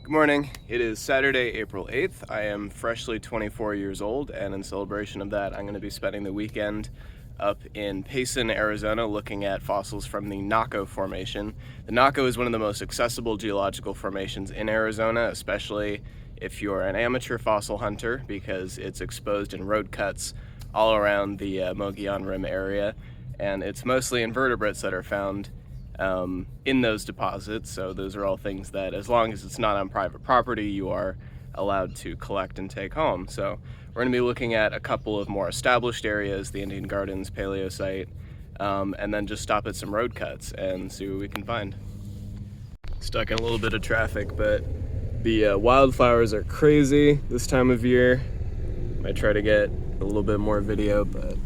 Good morning. It is Saturday, April 8th. I am freshly 24 years old, and in celebration of that, I'm going to be spending the weekend up in Payson, Arizona, looking at fossils from the Naco Formation. The Naco is one of the most accessible geological formations in Arizona, especially if you're an amateur fossil hunter, because it's exposed in road cuts all around the Mogollon Rim area, and it's mostly invertebrates that are found in those deposits. So those are all things that, as long as it's not on private property, you are allowed to collect and take home. So we're going to be looking at a couple of more established areas, the Indian Gardens paleo site, and then just stop at some road cuts and see what we can find. Stuck in a little bit of traffic, but the wildflowers are crazy this time of year. Might try to get a little bit more video, but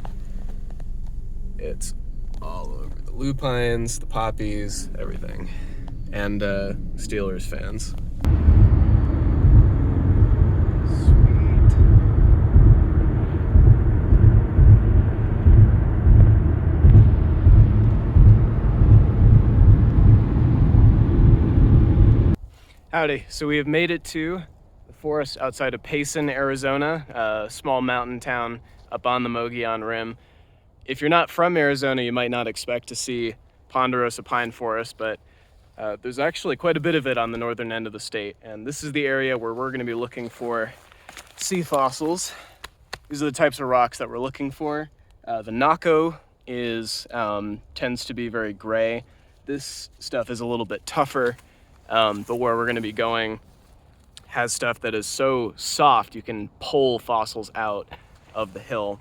it's all over. The lupines, the poppies, everything. And Steelers fans. Sweet. Howdy. So we have made it to the forest outside of Payson, Arizona, a small mountain town up on the Mogollon Rim. If you're not from Arizona, you might not expect to see ponderosa pine forest, but there's actually quite a bit of it on the northern end of the state. And this is the area where we're going to be looking for sea fossils. These are the types of rocks that we're looking for. The Naco tends to be very gray. This stuff is a little bit tougher, but where we're going to be going has stuff that is so soft you can pull fossils out of the hill.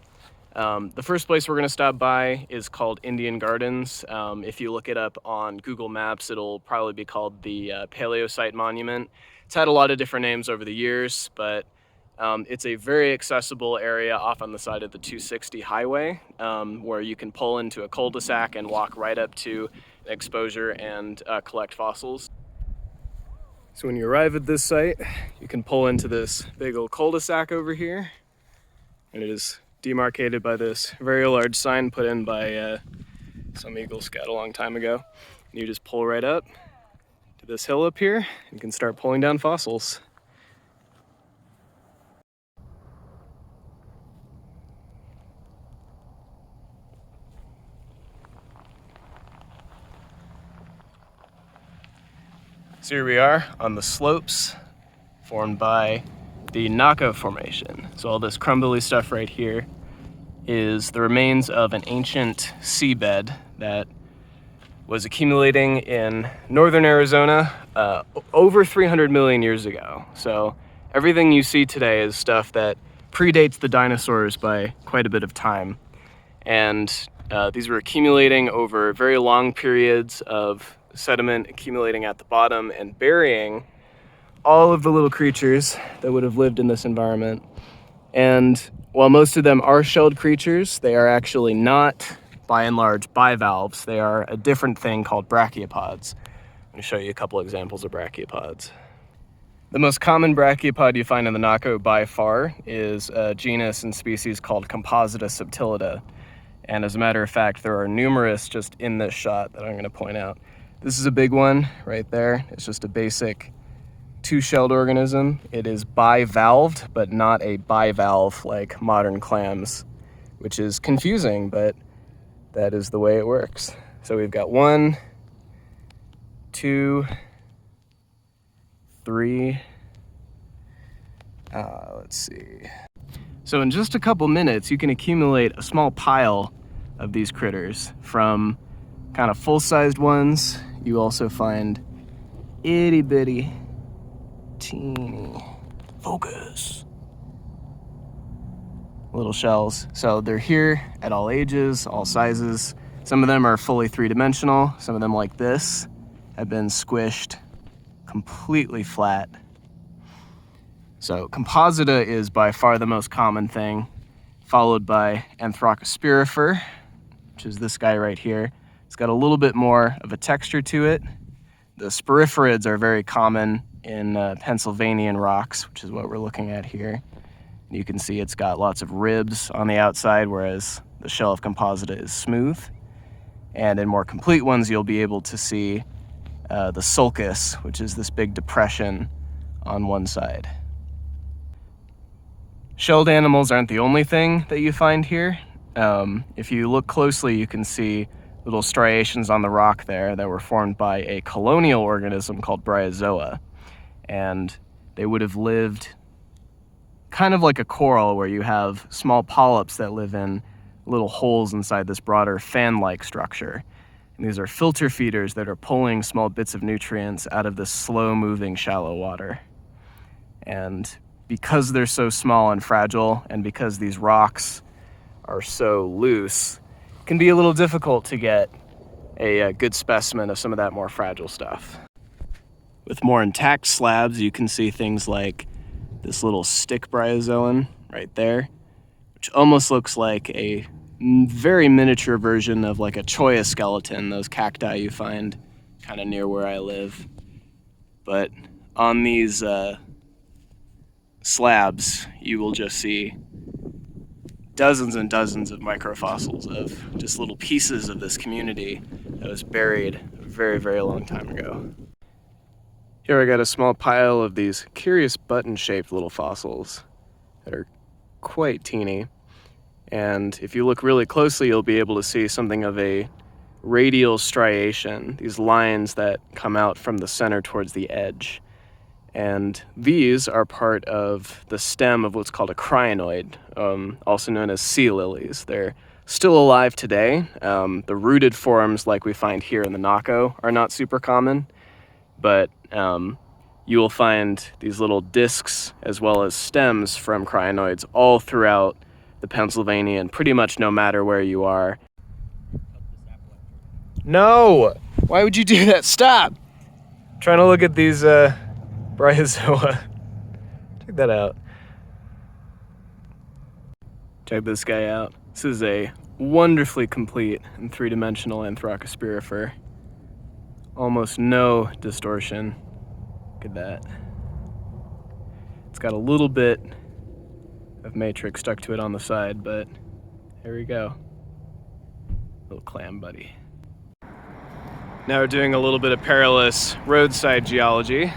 The first place we're going to stop by is called Indian Gardens. If you look it up on Google Maps, it'll probably be called the Paleosite Monument. It's had a lot of different names over the years, but it's a very accessible area off on the side of the 260 highway, where you can pull into a cul-de-sac and walk right up to an exposure and collect fossils. So when you arrive at this site, you can pull into this big old cul-de-sac over here, and it is demarcated by this very large sign put in by some Eagle Scout a long time ago. And you just pull right up to this hill up here, and you can start pulling down fossils. So here we are on the slopes formed by the Naco Formation. So all this crumbly stuff right here is the remains of an ancient seabed that was accumulating in northern Arizona over 300 million years ago. So everything you see today is stuff that predates the dinosaurs by quite a bit of time. And these were accumulating over very long periods of sediment accumulating at the bottom and burying all of the little creatures that would have lived in this environment. And while most of them are shelled creatures, they are actually not, by and large, bivalves. They are a different thing called brachiopods. I'm going to show you a couple examples of brachiopods. The most common brachiopod you find in the Naco by far is a genus and species called Composita subtilita. And as a matter of fact, there are numerous just in this shot that I'm going to point out. This is a big one right there. It's just a basic two-shelled organism. It is bivalved, but not a bivalve like modern clams, which is confusing, but that is the way it works. So we've got 1, 2, 3, let's see. So in just a couple minutes, you can accumulate a small pile of these critters. From kind of full-sized ones, you also find itty-bitty, teeny, focus, little shells. So they're here at all ages, all sizes. Some of them are fully three-dimensional. Some of them, like this, have been squished completely flat. So Composita is by far the most common thing, followed by Anthracospirifer, which is this guy right here. It's got a little bit more of a texture to it. The spiriferids are very common in Pennsylvanian rocks, which is what we're looking at here. You can see it's got lots of ribs on the outside, whereas the shell of Composita is smooth. And in more complete ones, you'll be able to see the sulcus, which is this big depression on one side. Shelled animals aren't the only thing that you find here. If you look closely, you can see little striations on the rock there that were formed by a colonial organism called bryozoa. And they would have lived kind of like a coral, where you have small polyps that live in little holes inside this broader fan-like structure. And these are filter feeders that are pulling small bits of nutrients out of this slow-moving shallow water. And because they're so small and fragile, and because these rocks are so loose, it can be a little difficult to get a good specimen of some of that more fragile stuff. With more intact slabs, you can see things like this little stick bryozoan right there, which almost looks like a very miniature version of like a cholla skeleton, those cacti you find kind of near where I live. But on these slabs, you will just see dozens and dozens of microfossils of just little pieces of this community that was buried a very, very long time ago. Here I got a small pile of these curious button-shaped little fossils that are quite teeny. And if you look really closely, you'll be able to see something of a radial striation, these lines that come out from the center towards the edge. And these are part of the stem of what's called a crinoid, also known as sea lilies. They're still alive today. The rooted forms like we find here in the Naco are not super common, but you will find these little discs as well as stems from crinoids all throughout the Pennsylvania, and pretty much no matter where you are. No! Why would you do that? Stop! I'm trying to look at these bryozoa. Check that out. Check this guy out. This is a wonderfully complete and three-dimensional Anthracospirifer. Almost no distortion. Look at that. It's got a little bit of matrix stuck to it on the side, but here we go. Little clam buddy. Now we're doing a little bit of perilous roadside geology.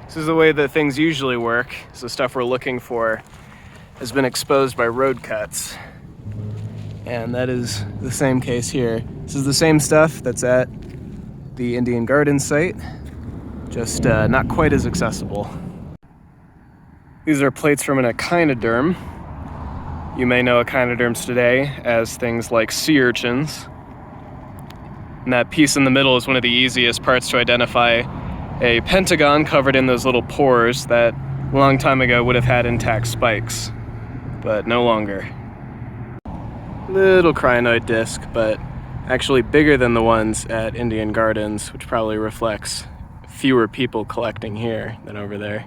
This is the way that things usually work. So the stuff we're looking for has been exposed by road cuts. And that is the same case here. This is the same stuff that's at the Indian Garden site, just not quite as accessible. These are plates from an echinoderm. You may know echinoderms today as things like sea urchins. And that piece in the middle is one of the easiest parts to identify. A pentagon covered in those little pores that a long time ago would have had intact spikes, but no longer. Little crinoid disc, but actually bigger than the ones at Indian Gardens, which probably reflects fewer people collecting here than over there.